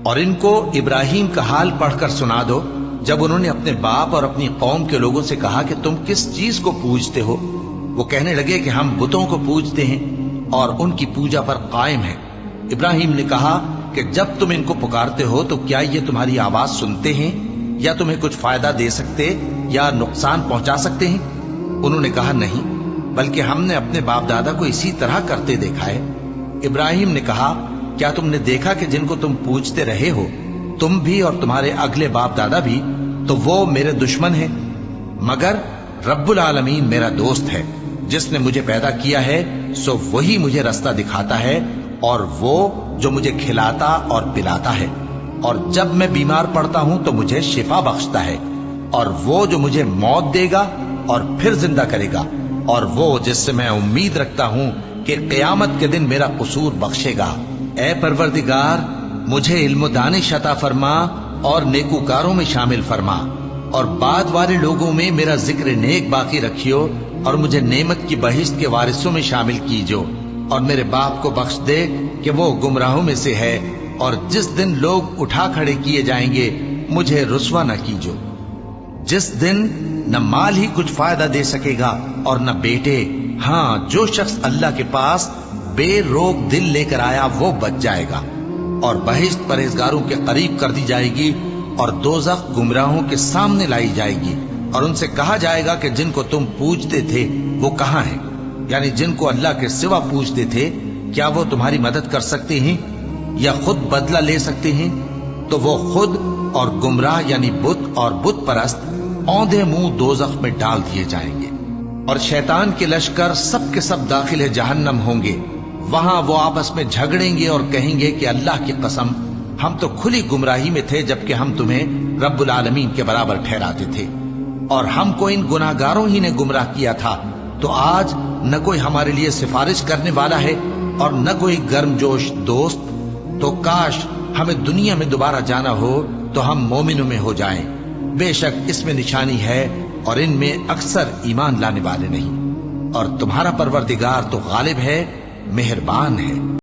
اور ان کو ابراہیم کا حال پڑھ کر سنا دو جب انہوں نے اپنے باپ اور اپنی قوم کے لوگوں سے کہا کہ تم کس چیز کو پوجتے ہو؟ وہ کہنے لگے کہ ہم بتوں کو پوجتے ہیں اور ان کی پوجا پر قائم ہیں۔ ابراہیم نے کہا کہ جب تم ان کو پکارتے ہو تو کیا یہ تمہاری آواز سنتے ہیں یا تمہیں کچھ فائدہ دے سکتے یا نقصان پہنچا سکتے ہیں؟ انہوں نے کہا نہیں، بلکہ ہم نے اپنے باپ دادا کو اسی طرح کرتے دیکھا ہے۔ ابراہیم نے کہا کیا تم نے دیکھا کہ جن کو تم پوجتے رہے ہو تم بھی اور تمہارے اگلے باپ دادا بھی، تو وہ میرے دشمن ہیں، مگر رب العالمین میرا دوست ہے۔ جس نے مجھے پیدا کیا ہے سو وہی مجھے رستہ دکھاتا ہے، اور وہ جو مجھے کھلاتا اور پلاتا ہے، اور جب میں بیمار پڑتا ہوں تو مجھے شفا بخشتا ہے، اور وہ جو مجھے موت دے گا اور پھر زندہ کرے گا، اور وہ جس سے میں امید رکھتا ہوں کہ قیامت کے دن میرا قصور بخشے گا۔ اے پروردگار، مجھے علم و دانش عطا فرما اور نیکوکاروں میں شامل فرما، اور بعد والے لوگوں میں میرا ذکر نیک باقی رکھیو، اور مجھے نعمت کی بہشت کے وارثوں میں شامل کیجو، اور میرے باپ کو بخش دے کہ وہ گمراہوں میں سے ہے، اور جس دن لوگ اٹھا کھڑے کیے جائیں گے مجھے رسوا نہ کیجو، جس دن نہ مال ہی کچھ فائدہ دے سکے گا اور نہ بیٹے۔ ہاں، جو شخص اللہ کے پاس بے روک دل لے کر آیا وہ بچ جائے گا، اور بہشت پرہیزگاروں کے قریب کر دی جائے گی، اور دوزخ گمراہوں کے سامنے لائی جائے گی، اور ان سے کہا جائے گا کہ جن کو تم پوجتے تھے وہ کہاں ہیں؟ یعنی جن کو اللہ کے سوا پوجتے تھے، کیا وہ تمہاری مدد کر سکتے ہیں یا خود بدلہ لے سکتے ہیں؟ تو وہ خود اور گمراہ یعنی بت اور بت پرست اوندھے منہ دوزخ میں ڈال دیے جائیں گے، اور شیطان کے لشکر سب کے سب داخل جہنم ہوں گے۔ وہاں وہ آپس میں جھگڑیں گے اور کہیں گے کہ اللہ کی قسم، ہم تو کھلی گمراہی میں تھے جبکہ ہم تمہیں رب العالمین کے برابر ٹھہراتے تھے، اور ہم کو ان گناہگاروں ہی نے گمراہ کیا تھا، تو آج نہ کوئی ہمارے لیے سفارش کرنے والا ہے اور نہ کوئی گرم جوش دوست۔ تو کاش ہمیں دنیا میں دوبارہ جانا ہو تو ہم مومنوں میں ہو جائیں۔ بے شک اس میں نشانی ہے اور ان میں اکثر ایمان لانے والے نہیں، اور تمہارا پروردگار تو غالب ہے، مہربان ہے۔